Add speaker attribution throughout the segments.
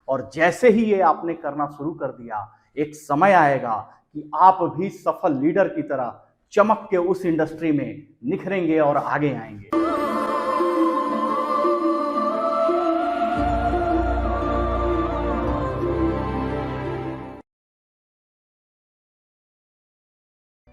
Speaker 1: और जैसे ही ये आपने करना शुरू कर दिया, एक समय आएगा कि आप भी सफल लीडर की तरह चमक के उस इंडस्ट्री में निखरेंगे और आगे आएंगे।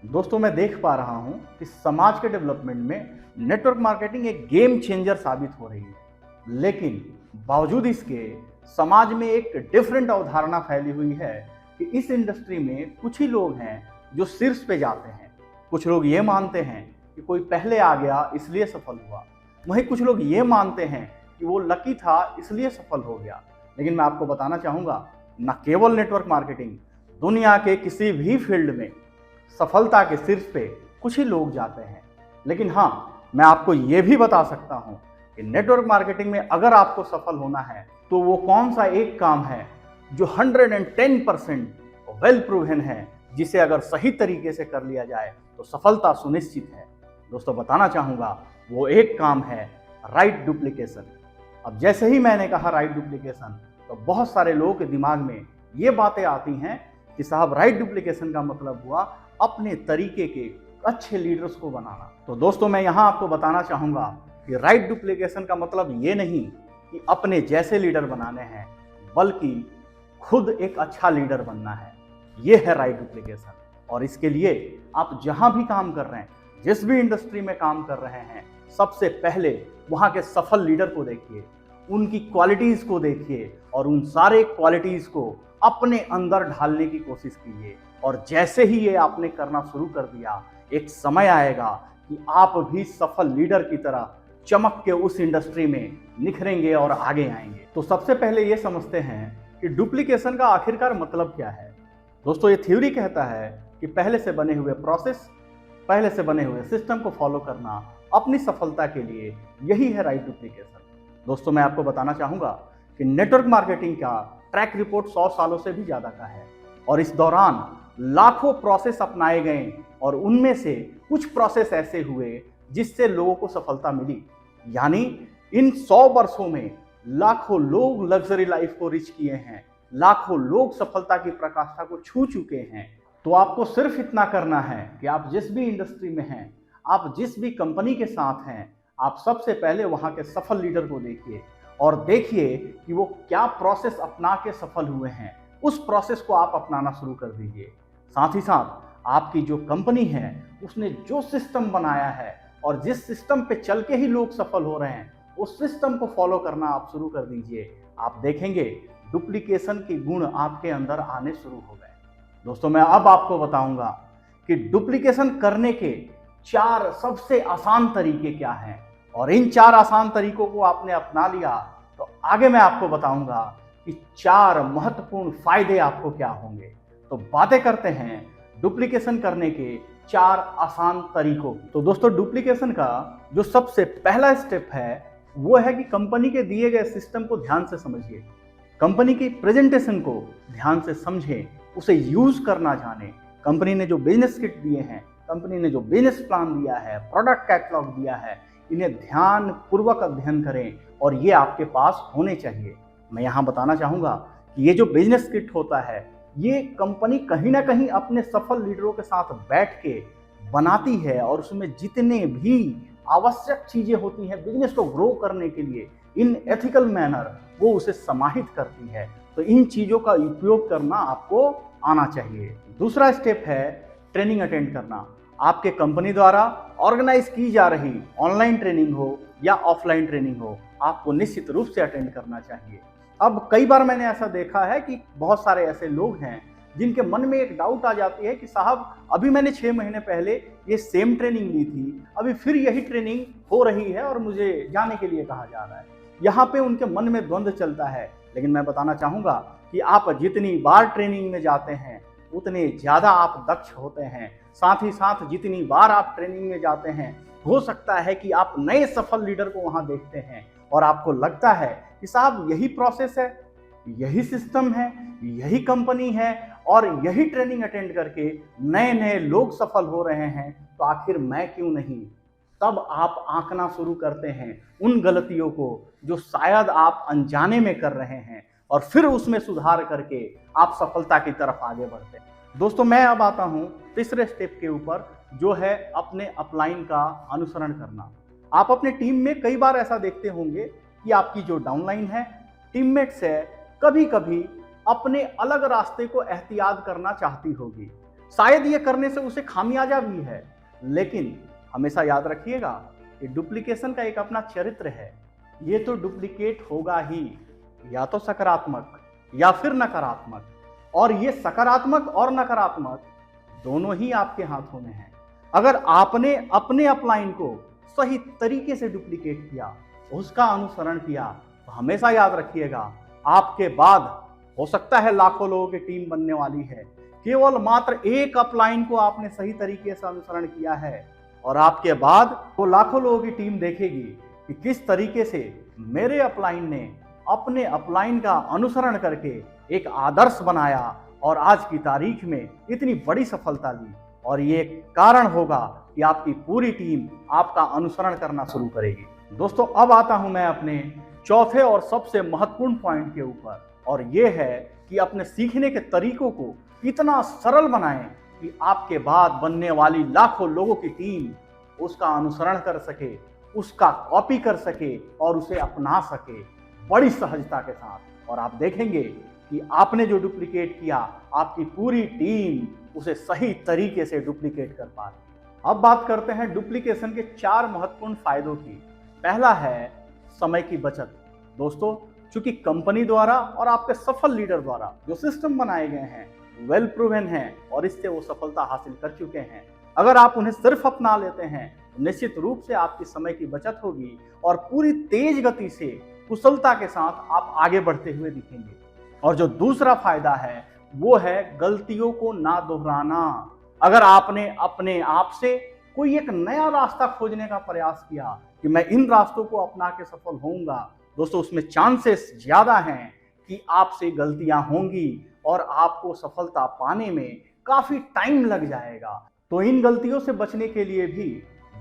Speaker 1: दोस्तों, मैं देख पा रहा हूं कि समाज के डेवलपमेंट में नेटवर्क मार्केटिंग एक गेम चेंजर साबित हो रही है। लेकिन बावजूद इसके समाज में एक डिफरेंट अवधारणा फैली हुई है कि इस इंडस्ट्री में कुछ ही लोग हैं जो शीर्ष पे जाते हैं। कुछ लोग ये मानते हैं कि कोई पहले आ गया इसलिए सफल हुआ, वहीं कुछ लोग ये मानते हैं कि वो लकी था इसलिए सफल हो गया। लेकिन मैं आपको बताना चाहूँगा, न केवल नेटवर्क मार्केटिंग, दुनिया के किसी भी फील्ड में सफलता के शीर्ष पे कुछ ही लोग जाते हैं। लेकिन हाँ, मैं आपको ये भी बता सकता हूँ कि नेटवर्क मार्केटिंग में अगर आपको सफल होना है तो वो कौन सा एक काम है जो 110% वेल प्रूवन है, जिसे अगर सही तरीके से कर लिया जाए तो सफलता सुनिश्चित है। दोस्तों, बताना चाहूँगा वो एक काम है राइट डुप्लीकेशन। अब जैसे ही मैंने कहा राइट डुप्लीकेशन, तो बहुत सारे लोगों के दिमाग में ये बातें आती हैं कि साहब, राइट डुप्लीकेशन का मतलब हुआ अपने तरीके के अच्छे लीडर्स को बनाना। तो दोस्तों, मैं यहाँ आपको बताना चाहूँगा कि राइट डुप्लीकेशन का मतलब ये नहीं कि अपने जैसे लीडर बनाने हैं, बल्कि खुद एक अच्छा लीडर बनना है। ये है राइट डुप्लीकेशन। और इसके लिए आप जहाँ भी काम कर रहे हैं, जिस भी इंडस्ट्री में काम कर रहे हैं, सबसे पहले वहाँ के सफल लीडर को देखिए, उनकी क्वालिटीज़ को देखिए और उन सारे क्वालिटीज़ को अपने अंदर ढालने की कोशिश कीजिए। और जैसे ही ये आपने करना शुरू कर दिया, एक समय आएगा कि आप भी सफल लीडर की तरह चमक के उस इंडस्ट्री में निखरेंगे और आगे आएंगे। तो सबसे पहले ये समझते हैं कि डुप्लीकेशन का आखिरकार मतलब क्या है। दोस्तों, ये थ्योरी कहता है कि पहले से बने हुए प्रोसेस, पहले से बने हुए सिस्टम को फॉलो करना अपनी सफलता के लिए, यही है राइट डुप्लीकेशन। दोस्तों, मैं आपको बताना चाहूँगा कि नेटवर्क मार्केटिंग का ट्रैक रिपोर्ट 100 सालों से भी ज़्यादा का है और इस दौरान लाखों प्रोसेस अपनाए गए और उनमें से कुछ प्रोसेस ऐसे हुए जिससे लोगों को सफलता मिली। यानी इन 100 वर्षों में लाखों लोग लग्जरी लाइफ को रिच किए हैं, लाखों लोग सफलता की प्रकाष्ठा को छू चुके हैं। तो आपको सिर्फ इतना करना है कि आप जिस भी इंडस्ट्री में हैं, आप जिस भी कंपनी के साथ हैं, आप सबसे पहले वहाँ के सफल लीडर को देखिए और देखिए कि वो क्या प्रोसेस अपना के सफल हुए हैं। उस प्रोसेस को आप अपनाना शुरू कर दीजिए। साथ ही साथ आपकी जो कंपनी है, उसने जो सिस्टम बनाया है और जिस सिस्टम पे चल के ही लोग सफल हो रहे हैं, उस सिस्टम को फॉलो करना आप शुरू कर दीजिए। आप देखेंगे डुप्लीकेशन के गुण आपके अंदर आने शुरू हो गए। दोस्तों, मैं अब आपको बताऊंगा कि डुप्लीकेशन करने के 4 सबसे आसान तरीके क्या हैं, और इन 4 आसान तरीकों को आपने अपना लिया तो आगे मैं आपको बताऊंगा कि 4 महत्वपूर्ण फायदे आपको क्या होंगे। तो बातें करते हैं डुप्लीकेशन करने के 4 आसान तरीकों की। तो दोस्तों, डुप्लीकेशन का जो सबसे पहला स्टेप है वो है कि कंपनी के दिए गए सिस्टम को ध्यान से समझिए, कंपनी की प्रेजेंटेशन को ध्यान से समझें, उसे यूज करना जाने। कंपनी ने जो बिजनेस किट दिए हैं, कंपनी ने जो बिजनेस प्लान दिया है, प्रोडक्ट कैटलॉग दिया है, इन्हें ध्यान पूर्वक अध्ययन करें और ये आपके पास होने चाहिए। मैं यहाँ बताना चाहूँगा कि ये जो बिजनेस किट होता है, ये कंपनी कहीं ना कहीं अपने सफल लीडरों के साथ बैठ के बनाती है और उसमें जितने भी आवश्यक चीज़ें होती हैं बिजनेस को ग्रो करने के लिए, इन एथिकल मैनर वो उसे समाहित करती है। तो इन चीज़ों का उपयोग करना आपको आना चाहिए। दूसरा स्टेप है ट्रेनिंग अटेंड करना। आपके कंपनी द्वारा ऑर्गेनाइज की जा रही ऑनलाइन ट्रेनिंग हो या ऑफलाइन ट्रेनिंग हो, आपको निश्चित रूप से अटेंड करना चाहिए। अब कई बार मैंने ऐसा देखा है कि बहुत सारे ऐसे लोग हैं जिनके मन में एक डाउट आ जाती है कि साहब, अभी मैंने 6 महीने पहले ये सेम ट्रेनिंग ली थी, अभी फिर यही ट्रेनिंग हो रही है और मुझे जाने के लिए कहा जा रहा है। यहाँ पे उनके मन में द्वंद्व चलता है। लेकिन मैं बताना चाहूँगा कि आप जितनी बार ट्रेनिंग में जाते हैं उतने ज़्यादा आप दक्ष होते हैं। साथ ही साथ जितनी बार आप ट्रेनिंग में जाते हैं, हो सकता है कि आप नए सफल लीडर को वहाँ देखते हैं और आपको लगता है कि साहब, यही प्रोसेस है, यही सिस्टम है, यही कंपनी है और यही ट्रेनिंग अटेंड करके नए नए लोग सफल हो रहे हैं, तो आखिर मैं क्यों नहीं। तब आप आंकना शुरू करते हैं उन गलतियों को जो शायद आप अनजाने में कर रहे हैं। और फिर उसमें सुधार करके आप सफलता की तरफ आगे बढ़ते हैं। दोस्तों, मैं अब आता हूं तीसरे स्टेप के ऊपर, जो है अपने अपलाइन का अनुसरण करना। आप अपने टीम में कई बार ऐसा देखते होंगे कि आपकी जो डाउनलाइन है, टीममेट्स है, कभी कभी अपने अलग रास्ते को एहतियात करना चाहती होगी। शायद ये करने से उसे खामियाजा भी है, लेकिन हमेशा याद रखिएगा कि डुप्लीकेशन का एक अपना चरित्र है। ये तो डुप्लीकेट होगा ही, या तो सकारात्मक या फिर नकारात्मक, और ये सकारात्मक और नकारात्मक दोनों ही आपके हाथों में है। अगर आपने अपने अपलाइन को सही तरीके से डुप्लीकेट किया, उसका अनुसरण किया, तो हमेशा याद रखिएगा आपके बाद हो सकता है लाखों लोगों की टीम बनने वाली है, केवल मात्र एक अपलाइन को आपने सही तरीके से अनुसरण किया है, और आपके बाद वो लाखों लोगों की टीम देखेगी कि किस तरीके से मेरे अपलाइन ने अपने अपलाइन का अनुसरण करके एक आदर्श बनाया और आज की तारीख में इतनी बड़ी सफलता ली। और ये कारण होगा कि आपकी पूरी टीम आपका अनुसरण करना शुरू करेगी। दोस्तों, अब आता हूं मैं अपने चौथे और सबसे महत्वपूर्ण पॉइंट के ऊपर, और ये है कि अपने सीखने के तरीकों को इतना सरल बनाएं कि आपके बाद बनने वाली लाखों लोगों की टीम उसका अनुसरण कर सके, उसका कॉपी कर सके और उसे अपना सके बड़ी सहजता के साथ। और आप देखेंगे कि आपने जो डुप्लीकेट किया, आपकी पूरी टीम उसे सही तरीके से डुप्लीकेट कर पा रही। अब बात करते हैं डुप्लीकेशन के 4 महत्वपूर्ण फायदों की। पहला है समय की बचत। दोस्तों, चूंकि कंपनी द्वारा और आपके सफल लीडर द्वारा जो सिस्टम बनाए गए हैं वेल प्रूवन हैं और इससे वो सफलता हासिल कर चुके हैं, अगर आप उन्हें सिर्फ अपना लेते हैं तो निश्चित रूप से आपकी समय की बचत होगी और पूरी तेज गति से कुशलता के साथ आप आगे बढ़ते हुए दिखेंगे। और जो दूसरा फायदा है वो है गलतियों को ना दोहराना। अगर आपने अपने आप से कोई एक नया रास्ता खोजने का प्रयास किया कि मैं इन रास्तों को अपना के सफल होऊंगा, दोस्तों उसमें चांसेस ज्यादा हैं कि आपसे गलतियां होंगी और आपको सफलता पाने में काफी टाइम लग जाएगा। तो इन गलतियों से बचने के लिए भी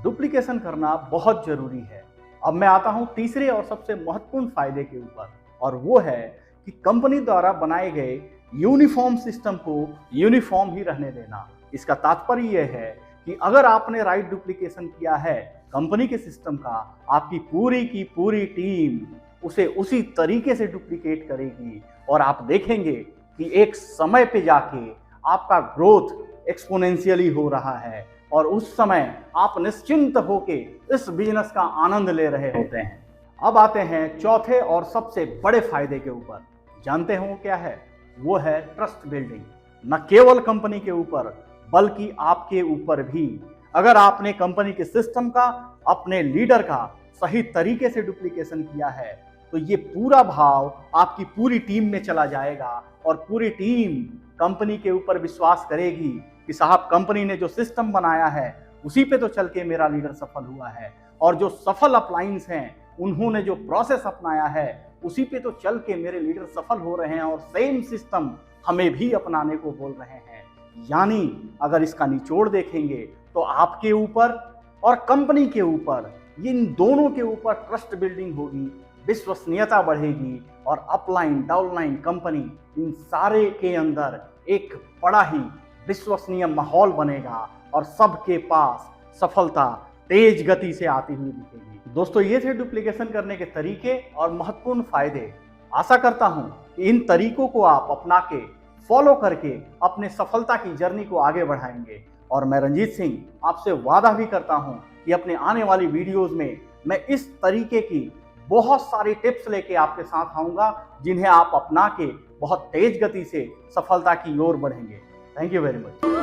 Speaker 1: डुप्लीकेशन करना बहुत जरूरी है। अब मैं आता हूं तीसरे और सबसे महत्वपूर्ण फायदे के ऊपर, और वो है कि कंपनी द्वारा बनाए गए यूनिफॉर्म सिस्टम को यूनिफॉर्म ही रहने देना। इसका तात्पर्य यह है कि अगर आपने राइट डुप्लीकेशन किया है कंपनी के सिस्टम का, आपकी पूरी की पूरी टीम उसे उसी तरीके से डुप्लीकेट करेगी और आप देखेंगे कि एक समय पे जाके आपका ग्रोथ एक्सपोनेंशियली हो रहा है और उस समय आप निश्चिंत होके इस बिजनेस का आनंद ले रहे होते हैं। अब आते हैं चौथे और सबसे बड़े फायदे के ऊपर। जानते हो क्या है? वो है ट्रस्ट बिल्डिंग। न केवल कंपनी के ऊपर बल्कि आपके ऊपर भी। अगर आपने कंपनी के सिस्टम का, अपने लीडर का सही तरीके से डुप्लीकेशन किया है तो ये पूरा भाव आपकी पूरी टीम में चला जाएगा और पूरी टीम कंपनी के ऊपर विश्वास करेगी कि साहब कंपनी ने जो सिस्टम बनाया है उसी पे तो चल के मेरा लीडर सफल हुआ है, और जो सफल अपलाइंस हैं उन्होंने जो प्रोसेस अपनाया है उसी पे तो चल के मेरे लीडर सफल हो रहे हैं और सेम सिस्टम हमें भी अपनाने को बोल रहे हैं। यानी अगर इसका निचोड़ देखेंगे तो आपके ऊपर और कंपनी के ऊपर, इन दोनों के ऊपर ट्रस्ट बिल्डिंग होगी, विश्वसनीयता बढ़ेगी और अपलाइन डाउनलाइन कंपनी इन सारे के अंदर एक बड़ा ही विश्वसनीय माहौल बनेगा और सबके पास सफलता तेज गति से आती हुई दिखेगी। दोस्तों, ये थे डुप्लीकेशन करने के तरीके और महत्वपूर्ण फायदे। आशा करता हूं कि इन तरीकों को आप अपना के फॉलो करके अपने सफलता की जर्नी को आगे बढ़ाएंगे। और मैं रंजीत सिंह आपसे वादा भी करता हूं कि अपने आने वाली वीडियोस में मैं इस तरीके की बहुत सारी टिप्स लेके आपके साथ आऊंगा जिन्हें आप अपना के बहुत तेज गति से सफलता की ओर बढ़ेंगे। Thank you very much.